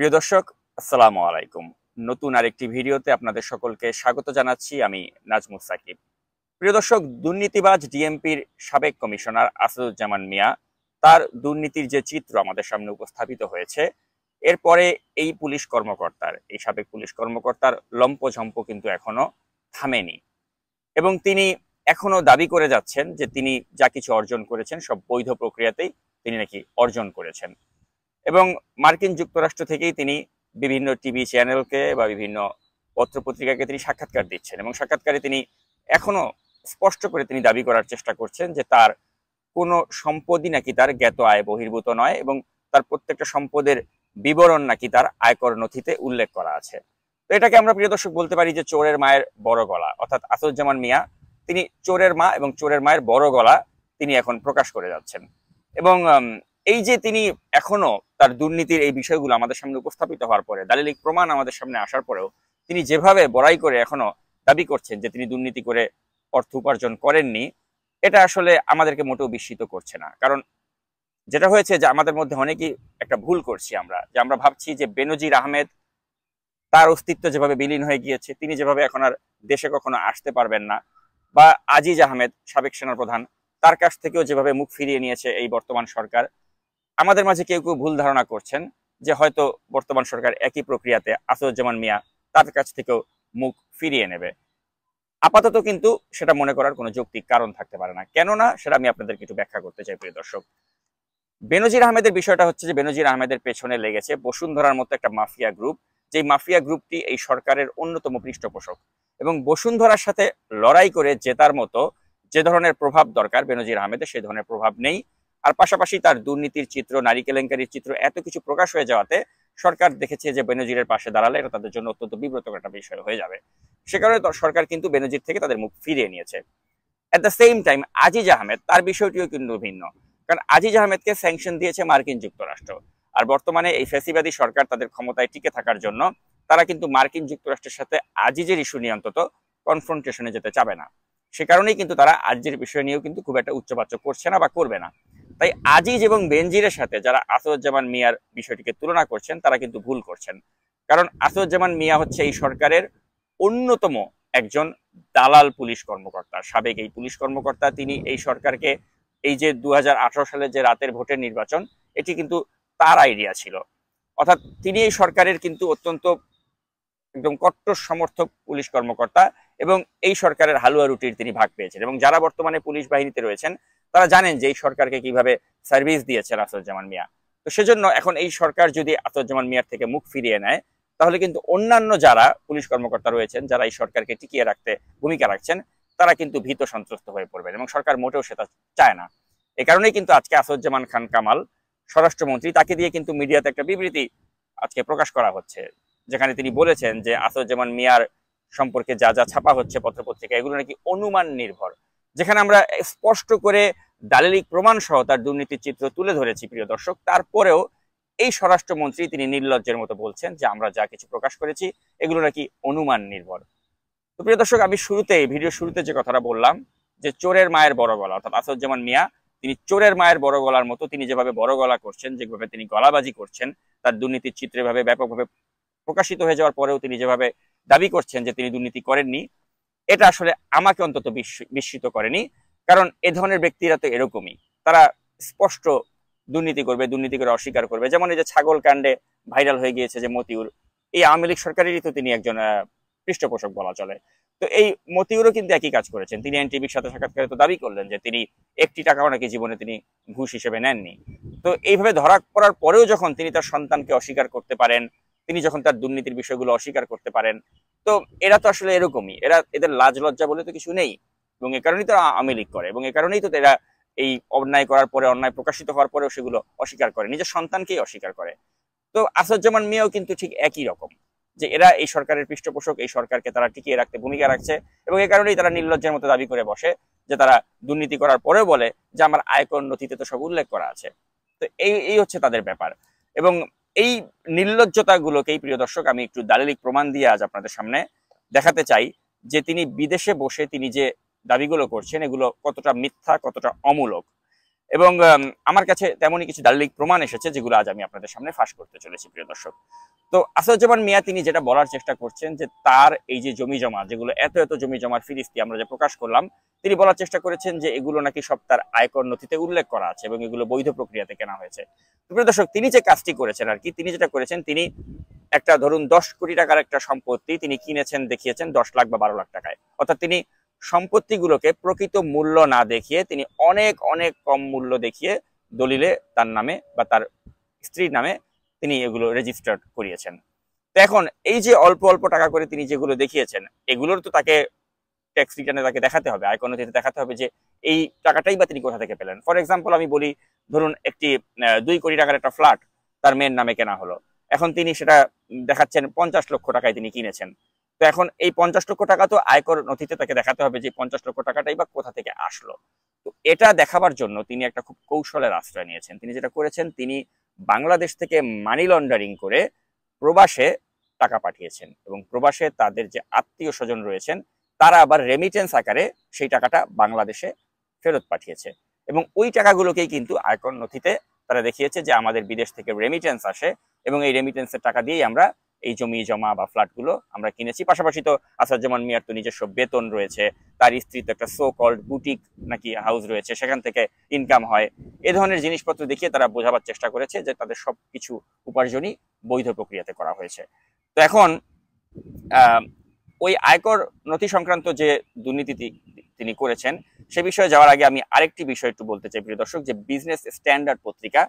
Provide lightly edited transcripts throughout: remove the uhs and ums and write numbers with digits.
প্রিয় দর্শক, আসসালামু আলাইকুম। নতুন আরেকটি ভিডিওতে আপনাদের সকলকে স্বাগত জানাচ্ছি। আমি নাজমুস সাকিব। প্রিয় দর্শক, দুর্নীতিবাজ ডিএমপির সাবেক কমিশনার আসাদুজ্জামান মিয়া, তার দুর্নীতির যে চিত্র আমাদের সামনে উপস্থাপিত হয়েছে, এরপরে এই সাবেক পুলিশ কর্মকর্তার লম্পঝম্প কিন্তু এখনো থামেনি এবং তিনি এখনো দাবি করে যাচ্ছেন যে তিনি যা কিছু অর্জন করেছেন সব বৈধ প্রক্রিয়াতেই তিনি নাকি অর্জন করেছেন। এবং মার্কিন যুক্তরাষ্ট্র থেকেই তিনি বিভিন্ন টিভি চ্যানেলকে বা বিভিন্ন পত্রপত্রিকাকে তিনি সাক্ষাৎকার দিচ্ছেন এবং সাক্ষাৎকারে তিনি এখনো স্পষ্ট করে তিনি দাবি করার চেষ্টা করছেন যে তার কোনো সম্পদই নাকি তার জ্ঞাত আয় বহির্ভূত নয় এবং তার প্রত্যেকটা সম্পদের বিবরণ নাকি তার আয়কর নথিতে উল্লেখ করা আছে। তো এটাকে আমরা প্রিয় দর্শক বলতে পারি যে চোরের মায়ের বড় গলা, অর্থাৎ আসাদুজ্জামান মিয়া তিনি চোরের মা এবং চোরের মায়ের বড় গলা তিনি এখন প্রকাশ করে যাচ্ছেন। এবং এই যে তিনি এখনো তার দুর্নীতির এই বিষয়গুলো আমাদের সামনে উপস্থাপিত হওয়ার পরে, দালিলিক প্রমাণ আমাদের সামনে আসার পরেও তিনি যেভাবে বড়াই করে এখনো দাবি করছেন যে তিনি দুর্নীতি করে অর্থ উপার্জন করেননি, এটা আসলে আমাদেরকে মোটেও বিস্মিত করছে না। কারণ যেটা হয়েছে যে আমাদের মধ্যে অনেকেই একটা ভুল করছি আমরা, যে আমরা ভাবছি যে বেনজির আহমেদ তার অস্তিত্ব যেভাবে বিলীন হয়ে গিয়েছে, তিনি যেভাবে এখন আর দেশে কখনো আসতে পারবেন না, বা আজিজ আহমেদ সাবেক সেনাপ্রধান তার কাছ থেকেও যেভাবে মুখ ফিরিয়ে নিয়েছে এই বর্তমান সরকার, আমাদের মাঝে কেউ কেউ ভুল ধারণা করছেন যে হয়তো বর্তমান সরকার একই প্রক্রিয়াতে আসাদুজ্জামান মিয়া তার কাছ থেকেও মুখ ফিরিয়ে নেবে। আপাতত কিন্তু সেটা মনে করার কোনো যৌক্তিক কারণ থাকতে পারে না। কেননা সেটা আমি আপনাদেরকে একটু ব্যাখ্যা করতে চাই প্রিয় দর্শক। বেনজির আহমেদের বিষয়টা হচ্ছে যে বেনজির আহমেদের পেছনে লেগেছে বসুন্ধরার মতো একটা মাফিয়া গ্রুপ, যেই মাফিয়া গ্রুপটি এই সরকারের অন্যতম পৃষ্ঠপোষক এবং বসুন্ধরার সাথে লড়াই করে জেতার মতো যে ধরনের প্রভাব দরকার বেনজির আহমেদের সেই ধরনের প্রভাব নেই। আর পাশাপাশি তার দুর্নীতির চিত্র, নারী কেলেঙ্কারির চিত্র এত কিছু প্রকাশ হয়ে যাওয়াতে সরকার দেখেছে যে বেনজিরের পাশে দাঁড়ালে এটা তাদের জন্য অত্যন্ত বিব্রতকর একটা বিষয় হয়ে যাবে। সে কারণে সরকার কিন্তু বেনজির থেকে তাদের মুখ ফিরিয়ে নিয়েছে। At the same time Aziz Ahmed, তার বিষয়টিও কিন্তু ভিন্ন। কারণ আজিজ আহমেদকে স্যাংশন দিয়েছে মার্কিন যুক্তরাষ্ট্র, আর বর্তমানে এই ফ্যাসিবাদী সরকার তাদের ক্ষমতায় টিকে থাকার জন্য তারা কিন্তু মার্কিন যুক্তরাষ্ট্রের সাথে আজিজের ইস্যু নিয়ে অন্তত কনফ্রন্টেশনে যেতে চাবে না। সে কারণেই কিন্তু তারা আজিজের বিষয় নিয়েও কিন্তু খুব একটা উচ্চবাচ্য করছে না বা করবে না। তাই আজিজ এবং বেনজিরের সাথে যারা আসাদুজ্জামান মিয়ার বিষয়টিকে তুলনা করছেন তারা কিন্তু ভুল করছেন। কারণ আসাদুজ্জামান মিয়া হচ্ছে এই সরকারের অন্যতম একজন দালাল পুলিশ কর্মকর্তা, সাবেক এই পুলিশ কর্মকর্তা। তিনি এই সরকারকে, এই যে 2018 সালে যে রাতের ভোটের নির্বাচন, এটি কিন্তু তার আইডিয়া ছিল। অর্থাৎ তিনি এই সরকারের কিন্তু অত্যন্ত একদম কট্টর সমর্থক পুলিশ কর্মকর্তা এবং এই সরকারের হালুয়া রুটির তিনি ভাগ পেয়েছেন। এবং যারা বর্তমানে পুলিশ বাহিনীতে রয়েছেন তারা জানেন যে এই সরকারকে কিভাবে সার্ভিস দিয়েছেন আসাদুজ্জামান মিয়া। তো সেজন্য এখন এই সরকার যদি আসাদুজ্জামান মিয়ার থেকে মুখ ফিরিয়ে নেয়, তাহলে কিন্তু অন্যান্য যারা পুলিশ কর্মকর্তা রয়েছেন, যারা এই সরকারকে টিকিয়ে রাখতে ভূমিকা রাখছেন, তারা কিন্তু ভীত সন্ত্রস্ত হয়ে পড়বেন এবং সরকার মোটেও সেটা চায় না। এ কারণেই কিন্তু আজকে আসাদুজ্জামান খান কামাল, স্বরাষ্ট্রমন্ত্রী, তাকে দিয়ে কিন্তু মিডিয়াতে একটা বিবৃতি আজকে প্রকাশ করা হচ্ছে, যেখানে তিনি বলেছেন যে আসাদুজ্জামান মিয়ার সম্পর্কে যা যা ছাপা হচ্ছে পত্রপত্রিকা, এগুলো নাকি অনুমান নির্ভর। যেখানে আমরা স্পষ্ট করে দালিলিক প্রমাণ সহ তার দুর্নীতির চিত্র তুলে ধরেছি প্রিয় দর্শক, তারপরেও এই স্বরাষ্ট্রমন্ত্রী তিনি নির্লজ্জের মতো বলছেন যে আমরা যা কিছু প্রকাশ করেছি এগুলো নাকি অনুমান নির্ভর। তো প্রিয় দর্শক, আমি ভিডিও শুরুতে যে কথাটা বললাম যে চোরের মায়ের বড় গলা, অর্থাৎ আসাদুজ্জামান মিয়া তিনি চোরের মায়ের বড় গলার মতো তিনি যেভাবে বড় গলা করছেন, যেভাবে তিনি গলাবাজি করছেন, তার দুর্নীতির চিত্র এভাবে ব্যাপকভাবে প্রকাশিত হয়ে যাওয়ার পরেও তিনি যেভাবে দাবি করছেন যে তিনি দুর্নীতি করেননি, এটা আসলে আমাকে অন্তত বিস্মিত করেনি। কারণ এ ধরনের ব্যক্তিরা তো এরকমই, তারা স্পষ্ট দুর্নীতি করবে, দুর্নীতি করে অস্বীকার করবে। যেমন এই যে ছাগল কাণ্ডে ভাইরাল হয়ে গিয়েছে যে মতিউর, এই আওয়ামী লীগ সরকারেরই তো তিনি একজন পৃষ্ঠপোষক বলা চলে। তো এই মতিউরও কিন্তু একই কাজ করেছেন। তিনি এনটিভির সাথে সাক্ষাৎকারে তো দাবি করলেন যে তিনি একটি টাকাও নাকি জীবনে তিনি ঘুষ হিসেবে নেননি। তো এইভাবে ধরা পড়ার পরেও যখন তিনি তার সন্তানকে অস্বীকার করতে পারেন, তিনি যখন তার দুর্নীতির বিষয়গুলো অস্বীকার করতে পারেন, তো এরা তো আসলে এরকমই, এদের লাজ লজ্জা বলে তো কিছু নেই। এবং এ কারণেই তো আওয়ামী লীগ করে এবং এ কারণেই তো এরা এই অন্যায় করার পরে, অন্যায় প্রকাশিত হওয়ার পরেও সেগুলো অস্বীকার করে, নিজের সন্তানকেই অস্বীকার করে। তো আসাদুজ্জামান মিয়াও কিন্তু ঠিক একই রকম, যে এরা এই সরকারের পৃষ্ঠপোষক, এই সরকারকে তারা টিকিয়ে রাখতে ভূমিকা রাখছে এবং এই কারণেই তারা নির্লজ্জের মতো দাবি করে বসে যে তারা দুর্নীতি করার পরেও বলে যে আমার আয়কর নথিতে তো সব উল্লেখ করা আছে। তো এই হচ্ছে তাদের ব্যাপার। এবং এই নির্লজ্জতা গুলোকেই প্রিয় দর্শক আমি একটু দালিলিক প্রমাণ দিয়ে আজ আপনাদের সামনে দেখাতে চাই যে তিনি বিদেশে বসে তিনি যে দাবিগুলো করছেন এগুলো কতটা মিথ্যা, কতটা অমূলক। এবং আমার কাছে তেমনই কিছু দালিলিক প্রমাণ এসেছে যেগুলো আজ আমি আপনাদের সামনে ফাঁস করতে চলেছি প্রিয় দর্শক। তো আসাদুজ্জামান মিয়া তিনি যেটা বলার চেষ্টা করছেন যে তার এই যে জমি জমা, যেগুলো এত এত জমি জমার ফিরিস্তি আমরা যে প্রকাশ করলাম, তিনি বলার চেষ্টা করেছেন যে এগুলো নাকি সব তার আয়কর নথিতে উল্লেখ করা আছে এবং এগুলো বৈধ প্রক্রিয়াতে কেনা হয়েছে। প্রিয় দর্শক, তিনি যে কাজটি করেছেন আর কি, তিনি যেটা করেছেন, তিনি একটা ধরুন 10 কোটি টাকার একটা সম্পত্তি তিনি কিনেছেন, দেখিয়েছেন 10 লাখ বা 12 লাখ টাকায়। অর্থাৎ তিনি সম্পত্তিগুলোকে প্রকৃত মূল্য না দেখিয়ে তিনি অনেক অনেক কম মূল্য দেখিয়ে দলিলে তার নামে বা তার স্ত্রীর নামে তিনি এগুলো রেজিস্টার করিয়েছেন। তো এখন এই যে অল্প অল্প টাকা করে তিনি যেগুলো দেখিয়েছেন, এগুলোর তো তাকে ট্যাক্স রিটার্নে তাকে দেখাতে হবে, আয়কর নথিতে দেখাতে হবে যে এই টাকাটাই বা তিনি কোথা থেকে পেলেন। ফর এক্সাম্পল আমি বলি, ধরুন একটি 2 কোটি টাকার একটা ফ্ল্যাট তার মেয়ের নামে কেনা হলো, এখন তিনি সেটা দেখাচ্ছেন 50 লক্ষ টাকায় তিনি কিনেছেন। তো এখন এই 50 লক্ষ টাকা তো আয়কর নথিতে তাকে দেখাতে হবে যে 50 লক্ষ টাকাটাই বা কোথা থেকে আসলো। তো এটা দেখাবার জন্য তিনি একটা খুব কৌশলের আশ্রয় নিয়েছেন। তিনি যেটা করেছেন, তিনি বাংলাদেশ থেকে মানি লন্ডারিং করে প্রবাসে টাকা পাঠিয়েছেন এবং প্রবাসে তাদের যে আত্মীয় স্বজন রয়েছেন তারা আবার রেমিটেন্স আকারে সেই টাকাটা বাংলাদেশে ফেরত পাঠিয়েছে এবং ওই টাকাগুলোকেই কিন্তু আয়কর নথিতে তারা দেখিয়েছে যে আমাদের বিদেশ থেকে রেমিটেন্স আসে এবং এই রেমিটেন্সের টাকা দিয়েই আমরা এই জমি জমা বা ফ্ল্যাটগুলো আমরা কিনেছি। পাশাপাশি তো আসাদুজ্জামান মিয়ার তো নিজস্ব বেতন রয়েছে, তার স্ত্রীর তো একটা সো কল্ড বুটিক নাকি হাউস রয়েছে, সেখান থেকে ইনকাম হয়। এ ধরনের জিনিসপত্র দেখিয়ে তারা বোঝাবার চেষ্টা করেছে যে তাদের সবকিছু উপার্জনই বৈধ প্রক্রিয়াতে করা হয়েছে। তো এখন ওই আয়কর নথি সংক্রান্ত যে দুর্নীতি তিনি করেছেন সে বিষয়ে যাওয়ার আগে আমি আরেকটি বিষয় একটু বলতে চাই প্রিয় দর্শক, যে বিজনেস স্ট্যান্ডার্ড পত্রিকা,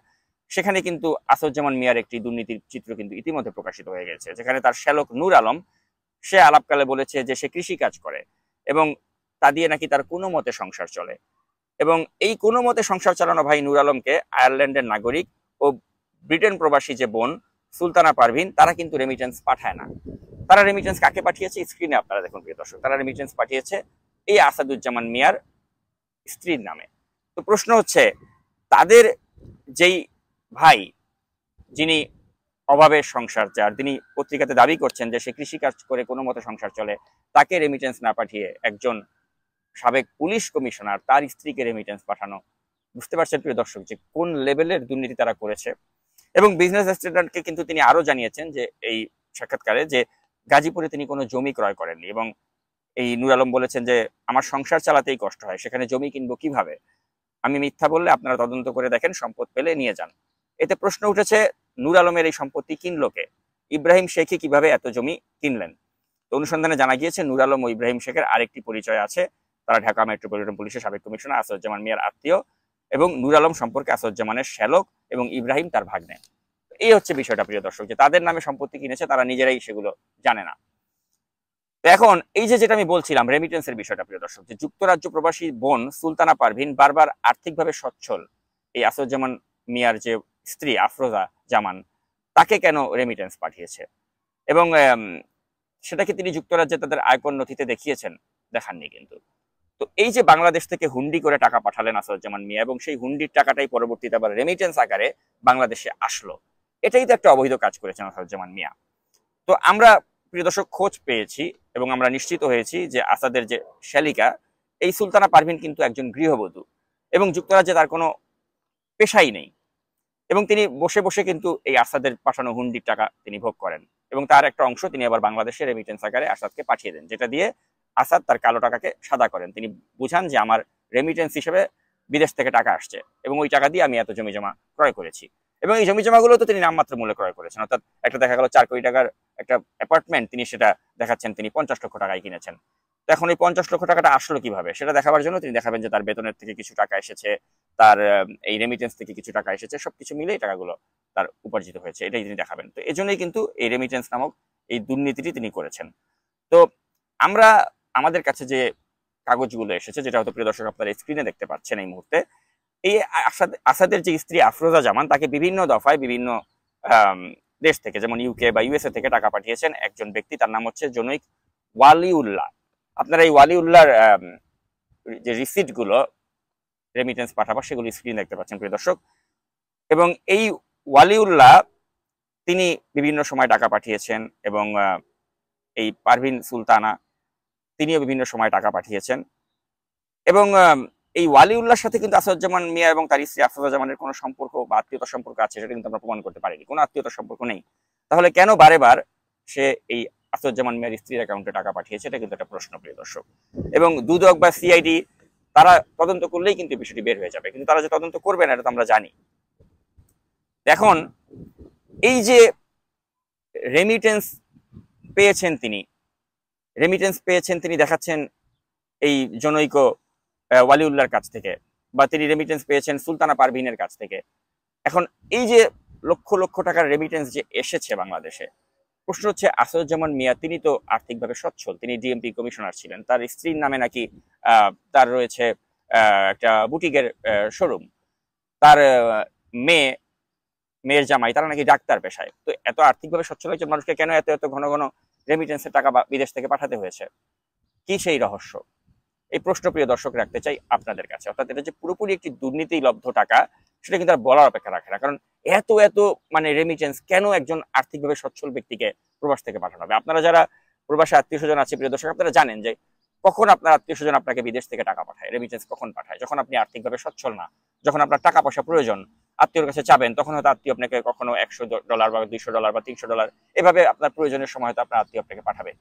সেখানে কিন্তু আসাদুজ্জামান মিয়ার একটি দুর্নীতির চিত্র কিন্তু ইতিমধ্যে প্রকাশিত হয়ে গেছে, যেখানে তার শ্যালক নূর আলম সে আলাপকালে বলেছে যে সে কৃষি কাজ করে এবং তা দিয়ে নাকি তার কোনো মতে সংসার চলে। এবং এই কোনো মতে সংসার চালানো ভাই নূর আলমকে আয়ারল্যান্ডের নাগরিক ও ব্রিটেন প্রবাসী যে বোন সুলতানা পারভিন তারা কিন্তু রেমিটেন্স পাঠায় না। তারা রেমিটেন্স কাকে পাঠিয়েছে, স্ক্রিনে আপনারা দেখুন প্রিয় দর্শক, তারা রেমিটেন্স পাঠিয়েছে এই আসাদুজ্জামান মিয়ার স্ত্রীর নামে। তো প্রশ্ন হচ্ছে, তাদের যেই ভাই যিনি অভাবের সংসার যার, তিনি পত্রিকাতে দাবি করছেন যে সে কৃষিকাজ করে কোনো মতে সংসার চলে, তাকে রেমিটেন্স না পাঠিয়ে একজন সাবেক পুলিশ কমিশনার তার স্ত্রীকে রেমিটেন্স পাঠানো, বুঝতে পারছেন প্রিয় দর্শক যে কোন লেভেলের দুর্নীতি তারা করেছে। এবং বিজনেস স্ট্যান্ডার্ডকে কিন্তু তিনি আরো জানিয়েছেন যে এই সাক্ষাৎকারে যে গাজীপুরে তিনি কোনো জমি ক্রয় করেননি এবং এই নূর আলম বলেছেন যে আমার সংসার চালাতেই কষ্ট হয়, সেখানে জমি কিনবো কিভাবে, আমি মিথ্যা বললে আপনারা তদন্ত করে দেখেন, সম্পদ পেলে নিয়ে যান। এতে প্রশ্ন উঠেছে নূর আলমের এই সম্পত্তি কিনলো কে, ইব্রাহিম শেখই কিভাবে এত জমি কিনলেন। তো অনুসন্ধানে জানা গিয়েছে নূর আলম ও ইব্রাহিম শেখের আরেকটি পরিচয় আছে, তারা ঢাকা মেট্রোপলিটন পুলিশের সাবেক কমিশনার আসাদুজ্জামান মিয়ার আত্মীয় এবং নূর আলম সম্পর্কে আসাদুজ্জামানের শ্যালক এবং ইব্রাহিম তার ভাগ্নে। এই হচ্ছে বিষয়টা প্রিয় দর্শক, যে তাদের নামে সম্পত্তি কিনেছে তারা নিজেরাই সেগুলো জানে না। তো এখন এই যে যেটা আমি বলছিলাম রেমিটেন্সের বিষয়টা প্রিয় দর্শক, যে যুক্তরাজ্য প্রবাসী বোন সুলতানা পারভিন বারবার আর্থিকভাবে সচ্ছল এই আসাদুজ্জামান মিয়ার যে স্ত্রী আফরোজা জামান তাকে কেন রেমিটেন্স পাঠিয়েছে এবং সেটাকে তিনি যুক্তরাজ্যে তাদের আয়কর নথিতে দেখিয়েছেন, দেখাননি কিন্তু। তো এই যে বাংলাদেশ থেকে হুন্ডি করে টাকা পাঠালেন আসাদুজ্জামান মিয়া এবং সেই হুন্ডির টাকাটাই পরবর্তীতে আবার রেমিটেন্স আকারে বাংলাদেশে আসলো, এটাই তো একটা অবৈধ কাজ করেছেন আসাদুজ্জামান মিয়া। তো আমরা প্রিয় দর্শক খোঁজ পেয়েছি এবং আমরা নিশ্চিত হয়েছি যে আসাদের যে শ্যালিকা এই সুলতানা পারভিন কিন্তু একজন গৃহবধূ এবং যুক্তরাজ্যে তার কোনো পেশাই নেই এবং তিনি বসে বসে কিন্তু এই আসাদের পাঠানো হুন্ডির টাকা তিনি ভোগ করেন এবং তার একটা অংশ তিনি আবার বাংলাদেশে রেমিটেন্স আকারে আসাদকে পাঠিয়ে দেন, যেটা দিয়ে আসাদ তার কালো টাকাকে সাদা করেন। তিনি বুঝান যে আমার রেমিটেন্স হিসেবে বিদেশ থেকে টাকা আসছে এবং ওই টাকা দিয়ে আমি এত জমি জমা ক্রয় করেছি এবং এই জমি জমাগুলো তো তিনি নামমাত্র মূল্যে ক্রয় করেছেন। অর্থাৎ একটা দেখা গেল 4 কোটি টাকার একটা অ্যাপার্টমেন্ট, তিনি সেটা দেখাচ্ছেন তিনি 50 লক্ষ টাকায় কিনেছেন। তো এখন এই 50 লক্ষ টাকাটা আসলো কিভাবে সেটা দেখাবার জন্য তিনি দেখাবেন যে তার বেতনের থেকে কিছু টাকা এসেছে, তার এই রেমিটেন্স থেকে কিছু টাকা এসেছে, সবকিছু মিলে এই টাকাগুলো তার উপার্জিত হয়েছে, এটাই তিনি দেখাবেন। তো এই জন্যই কিন্তু এই রেমিটেন্স নামক এই দুর্নীতিটি তিনি করেছেন। তো আমরা আমাদের কাছে যে কাগজগুলো এসেছে, যেটা হয়তো প্রিয় দর্শক আপনারা স্ক্রিনে দেখতে পাচ্ছেন এই মুহূর্তে, এই আসাদের যে স্ত্রী আফরোজা জামান তাকে বিভিন্ন দফায় বিভিন্ন দেশ থেকে, যেমন ইউকে বা ইউএসএ থেকে টাকা পাঠিয়েছেন একজন ব্যক্তি, তার নাম হচ্ছে জনৈক ওয়ালিউল্লাহ। আপনারা এই ওয়ালিউল্লাহর যে রিসিট গুলো রেমিটেন্স পাঠাবার সেগুলো স্ক্রিন দেখতে পাচ্ছেন প্রিয় দর্শক। এবং এই ওয়ালিউল্লাহ তিনি বিভিন্ন সময় টাকা পাঠিয়েছেন এবং এই পারভিন সুলতানা তিনিও বিভিন্ন সময় টাকা পাঠিয়েছেন এবং এই ওয়ালিউল্লাহর সাথে কিন্তু আসাদুজ্জামান মিয়া এবং তার স্ত্রী আফরোজা জামানের কোনো সম্পর্ক বা আত্মীয়তার সম্পর্ক আছে সেটা কিন্তু আমরা প্রমাণ করতে পারিনি, কোনো আত্মীয়তার সম্পর্ক নেই। তাহলে কেন বারে বার সে এই আসাদুজ্জামান মিয়ার স্ত্রীর অ্যাকাউন্টে টাকা পাঠিয়েছে, এটা কিন্তু একটা প্রশ্ন, প্রিয় দর্শক। এবং দুদক বা সিআইডি তারা তদন্ত করলেই কিন্তু বিষয়টি বের হয়ে যাবে, কিন্তু তারা যে তদন্ত করবে না এটা তো আমরা জানি। এখন এই যে রেমিটেন্স পেয়েছেন তিনি দেখাচ্ছেন এই জনৈক ওয়ালিউল্লাহর কাছ থেকে, বা তিনি রেমিটেন্স পেয়েছেন সুলতানা পারভিনের কাছ থেকে। এখন এই যে লক্ষ লক্ষ টাকার রেমিটেন্স যে এসেছে বাংলাদেশে, প্রশ্ন হচ্ছে আসাদুজ্জামান মিয়া তিনি তো আর্থিকভাবে সচ্ছল, তিনি ডিএমপি কমিশনার ছিলেন, তার স্ত্রীর নামে নাকি তার রয়েছে একটা বুটিকের শোরুম, তার মেয়ের জামাই তারা নাকি ডাক্তার পেশায়। তো এত আর্থিকভাবে সচ্ছল একজন মানুষকে কেন এত এত ঘন ঘন রেমিটেন্সের টাকা বিদেশ থেকে পাঠাতে হয়েছে? কি সেই রহস্য? এই প্রশ্ন, প্রিয় দর্শক, রাখতে চাই আপনাদের কাছে। অর্থাৎ এটা যে পুরোপুরি একটি দুর্নীতি লব্ধ টাকা সেটা কিন্তু আর বলার অপেক্ষা রাখে না। কারণ এত এত মানে রেমিটেন্স কেন একজন আর্থিকভাবে সচ্ছল ব্যক্তিকে প্রবাস থেকে পাঠানো হবে? আপনারা যারা প্রবাসে আত্মীয় স্বজন আছে, প্রিয় দর্শক, আপনারা জানেন যে কখন আপনার আত্মীয় স্বজন আপনাকে বিদেশ থেকে টাকা পাঠায়, রেমিটেন্স কখন পাঠায়? যখন আপনি আর্থিকভাবে সচ্ছল না, যখন আপনার টাকা পয়সা প্রয়োজন, আত্মীয়র কাছে চাবেন, তখন হয়তো আত্মীয় আপনাকে কখনো $100 বা $200 বা $300 এভাবে আপনার প্রয়োজনের সময় হয়তো আপনার আত্মীয় আপনাকে পাঠাবে।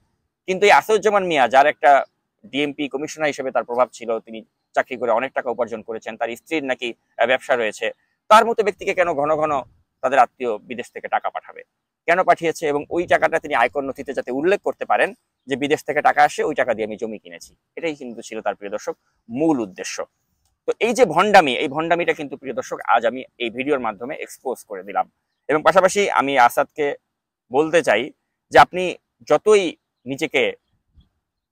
কিন্তু এই আসাদুজ্জামান মিয়া, যার একটা ডিএমপি কমিশনার হিসেবে তার প্রভাব ছিল, তিনি চাকরি করে অনেক টাকা উপার্জন করেছেন, তার স্ত্রীর নাকি ব্যবসা রয়েছে, তার মতো ব্যক্তিকে কেন ঘন ঘন তাদের আত্মীয় বিদেশ থেকে টাকা পাঠাবে? কেন পাঠিয়েছে? এবং ওই টাকাটা তিনি আয়কর নথিতে যাতে উল্লেখ করতে পারেন যে বিদেশ থেকে টাকা আসে, ওই টাকা দিয়ে আমি জমি কিনেছি, এটাই কিন্তু ছিল তার, প্রিয় দর্শক, মূল উদ্দেশ্য। তো এই যে ভণ্ডামি, এই ভণ্ডামিটা কিন্তু, প্রিয় দর্শক, আজ আমি এই ভিডিওর মাধ্যমে এক্সপোজ করে দিলাম। এবং পাশাপাশি আমি আসাদকে বলতে চাই যে আপনি যতই নিজেকে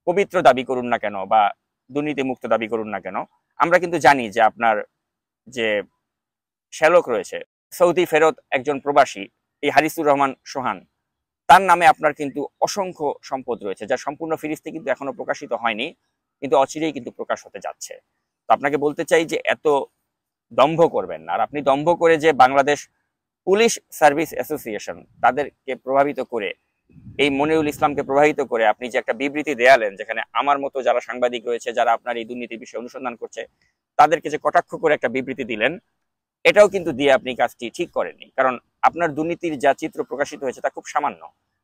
পবিত্র দাবি করুন না কেন বা দুর্নীতি মুক্ত দাবি করুন না কেন, আমরা কিন্তু জানি যে আপনার যে শ্যালক রয়েছে, সৌদি ফেরত একজন প্রবাসী, এই হারিসুর রহমান সোহান, তার নামে আপনার কিন্তু অসংখ্য সম্পদ রয়েছে, যার সম্পূর্ণ ফিরিস্তি কিন্তু এখনো প্রকাশিত হয়নি, কিন্তু অচিরেই কিন্তু প্রকাশ হতে যাচ্ছে। তো আপনাকে বলতে চাই যে এত দম্ভ করবেন না। আর আপনি দম্ভ করে যে বাংলাদেশ পুলিশ সার্ভিস অ্যাসোসিয়েশন তাদেরকে প্রভাবিত করে, এই মনিরুল ইসলামকে প্রভাবিত করে আপনি যে একটা বিবৃতি দেয়ালেন, যেখানে আমার মতো যারা সাংবাদিক রয়েছে, যারা আপনার এই দুর্নীতির বিষয়ে অনুসন্ধান করছে, তাদেরকে যে কটাক্ষ করে একটা বিবৃতি দিলেন, এটাও কিন্তু দিয়ে আপনি কাজটি ঠিক করেননি। কারণ আপনার দুর্নীতির যা চিত্র প্রকাশিত হয়েছে তা খুব সামান্য,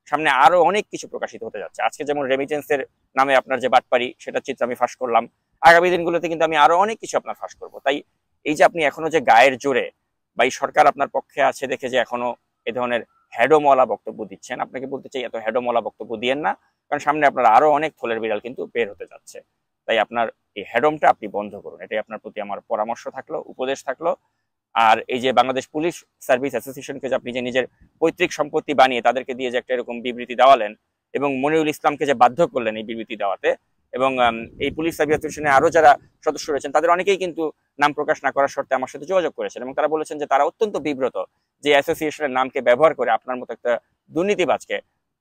সামনে আরো অনেক কিছু প্রকাশিত হতে যাচ্ছে। আজকে যেমন রেমিটেন্সের নামে আপনার যে বাটপারি, সেটা চিত্র আমি ফাঁস করলাম, আগামী দিনগুলোতে কিন্তু আমি আরো অনেক কিছু আপনার ফাঁস করবো। তাই এই যে আপনি এখনো যে গায়ের জোরে বা এই সরকার আপনার পক্ষে আছে দেখে যে এখনো এ ধরনের হ্যাডোমলা বক্তব্য দিচ্ছেন, আপনাকে বলতে চাই এত হ্যাডোমলা বক্তব্য দিয়েন না, কারণ সামনে আপনার আরো অনেক থলের বিড়াল কিন্তু বের হতে যাচ্ছে। তাই আপনার এই হ্যাডমটা আপনি বন্ধ করুন, এটাই আপনার প্রতি আমার পরামর্শ থাকলো, উপদেশ থাকলো। আর এই যে বাংলাদেশ পুলিশ সার্ভিস অ্যাসোসিয়েশনকে যে আপনি যে নিজের পৈতৃক সম্পত্তি বানিয়ে তাদেরকে দিয়ে যে একটা এরকম বিবৃতি দেওয়ালেন, এবং মনিরুল ইসলামকে যে বাধ্য করলেন এই বিবৃতি দেওয়াতে, এবং এই পুলিশ সার্ভিস অ্যাসোসিয়েশনে আরো যারা সদস্য রয়েছেন তাদের অনেকেই কিন্তু নাম প্রকাশ না করার শর্তে আমার সাথে যোগাযোগ করেছেন, এবং তারা বলেছেন যে তারা অত্যন্ত বিব্রত যে অ্যাসোসিয়েশনের নামকে ব্যবহার করে আপনার মতো একটা দুর্নীতিবাজকে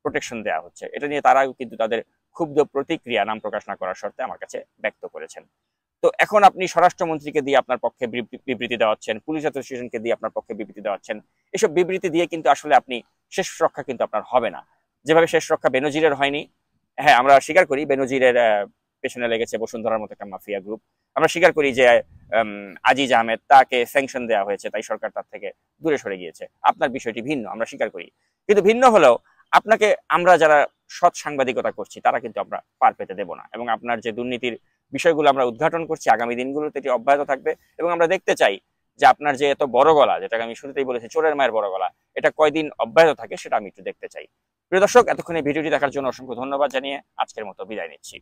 প্রোটেকশন দেওয়া হচ্ছে। এটা নিয়ে তারাও কিন্তু তাদের ক্ষুব্ধ প্রতিক্রিয়া নাম প্রকাশ না করার শর্তে আমার কাছে ব্যক্ত করেছেন। তো এখন আপনি স্বরাষ্ট্রমন্ত্রীকে দিয়ে আপনার পক্ষে বিবৃতি দেওয়াচ্ছেন, পুলিশ অ্যাসোসিয়েশনকে দিয়ে আপনার পক্ষে বিবৃতি দেওয়াচ্ছেন। এসব বিবৃতি দিয়ে কিন্তু আসলে আপনি শেষ রক্ষা কিন্তু আপনার হবে না, যেভাবে শেষ রক্ষা বেনজিরের হয়নি। হ্যাঁ, আমরা স্বীকার করি বেনজিরের পেছনে লেগেছে বসুন্ধরার মতো একটা মাফিয়া গ্রুপ। আমরা স্বীকার করি যে আজিজ আহমেদ, তাকে স্যাংশন দেওয়া হয়েছে, তাই সরকার তার থেকে দূরে সরে গিয়েছে। আপনার বিষয়টি ভিন্ন, আমরা স্বীকার করি। কিন্তু ভিন্ন হলেও আপনাকে আমরা যারা সৎ সাংবাদিকতা করছি তারা কিন্তু আমরা পার পেতে দেব না, এবং আপনার যে দুর্নীতির বিষয়গুলো আমরা উদ্ঘাটন করছি আগামী দিনগুলোতে এটি অব্যাহত থাকবে। এবং আমরা দেখতে চাই যে আপনার যে এত বড় গলা, যেটাকে আমি শুরুতেই বলেছি চোরের মায়ের বড় গলা, এটা কয়দিন অব্যাহত থাকে সেটা আমি একটু দেখতে চাই। প্রিয় দর্শক, এতক্ষণ এই ভিডিওটি দেখার জন্য অসংখ্য ধন্যবাদ জানিয়ে আজকের মতো বিদায় নিচ্ছি।